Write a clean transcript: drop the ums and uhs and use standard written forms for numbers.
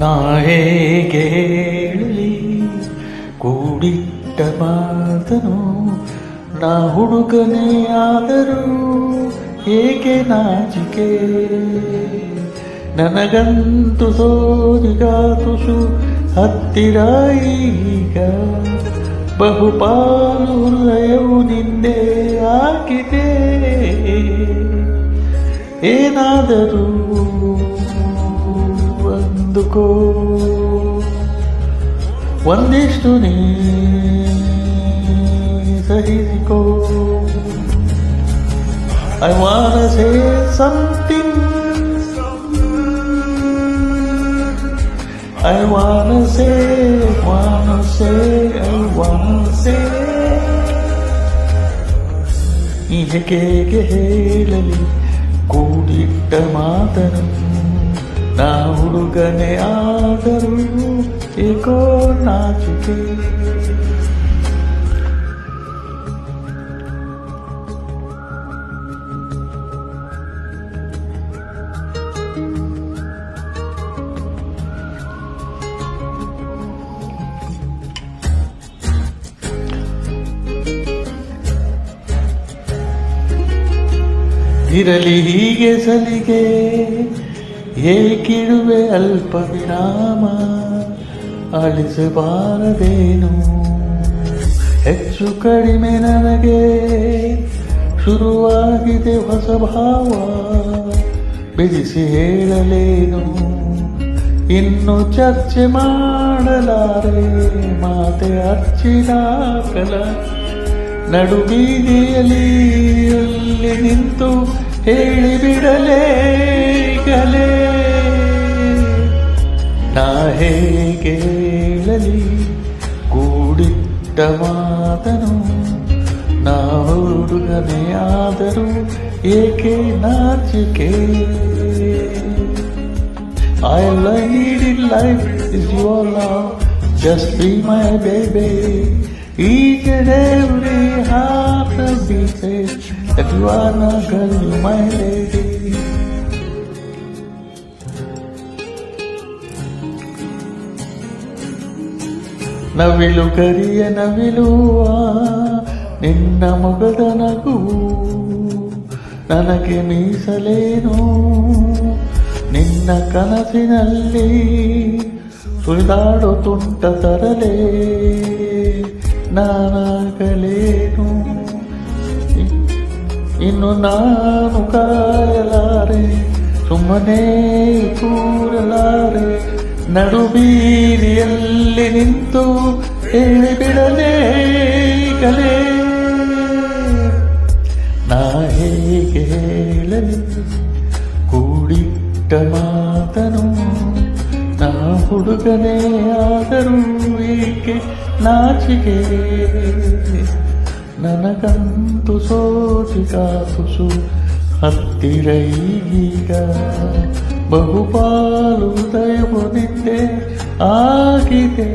ನಾ ಹೇಗೆ ಹೇಳಲಿ ಕೂಡಿಟ್ಟ ಮಾತನು ನಾ ಹುಡುಗನೇ ಆದರೂ ಏಕೆ ನಾಚಿಕೆ ನನಗಂತೂ ಸೋದಿಗ ತುಸು ಹತ್ತಿರ ಈಗ ಬಹುಪಾಲು ಹೃದಯವು ನಿಂದೆ ಹಾಕಿದೆ ಏನಾದರೂ ಅಂದುಕೋ ಒಂದಿಷ್ಟು ನೀ ಸಹಿಸಿಕೋ I wanna say something I wanna say ಇದಕ್ಕೆ ಹೇಳಲಿ ಕೂಡಿಟ್ಟ ಮಾತನು ನಾ ಹುಡುಗನೇ ಆದರೂ ಏಕೋ ನಾಚಿಕೆ ಇರಲಿ ಹೀಗೆ ಸಲಿಗೆ ಏಕಿಡುವೆ ಅಲ್ಪ ವಿರಾಮ ಅಳಿಸಬಾರದೇನು ಹೆಚ್ಚು ಕಡಿಮೆ ನನಗೆ ಶುರುವಾಗಿದೆ ಹೊಸ ಭಾವ ಬಿಡಿಸಿ ಹೇಳಲೇನು ಇನ್ನು ಚರ್ಚೆ ಮಾಡಲಾರೆ ಮಾತೆ ಅಚ್ಚಿದಾಕಲ ನಡುಬೀದಿಯಲ್ಲಿ ಅಲ್ಲಿ ನಿಂತು ಹೇಳಿಬಿಡಲೇ ಗಲೇ ನಾ ಹೇಗೆ ಹೇಳಲಿ ಕೂಡಿಟ್ಟ ಮಾತನು ನಾ ಹುಡುಗನೇ ಆದರೂ ಏಕೆ ನಾಚಿಕೆ All I need in life is your love, just be my baby. Each and every heartbeat says that you are my girl, you my lady. ನವಿಲು ಕರಿಯ ನವಿಲುವ ನಿನ್ನ ಮೊಗದ ನಗು ನನಗೆ ಮೀಸಲೇನು ನಿನ್ನ ಕನಸಿನಲ್ಲಿ ಸುಳಿದಾಡೋ ತುಂಟ ತರಲೇ ನಾನಾಗಲೇನು ಇನ್ನು ನಾನು ಕಾಯಲಾರೆ ಸುಮ್ಮನೆ ಕೂರಲಾರೆ ನಡುಬೀದಿಯಲ್ಲಿ ನಿಂತು ಹೇಳಿಬಿಡಲೇ ಕಲೆ ನಾ ಹೇಗೆ ಹೇಳಲಿ ಕೂಡಿಟ್ಟ ಮಾತನು ನಾ ಹುಡುಗನೇ ಆದರೂ ಏಕೆ ನಾಚಿಕೆ ನನಗಂತೂ ಸೋಚಿಕ ತುಸು ಹತ್ತಿರ ಈಗ ಬಹುಪಾಲು ಹೃದಯವು ನಿಂದೆ ಆಗಿದೆ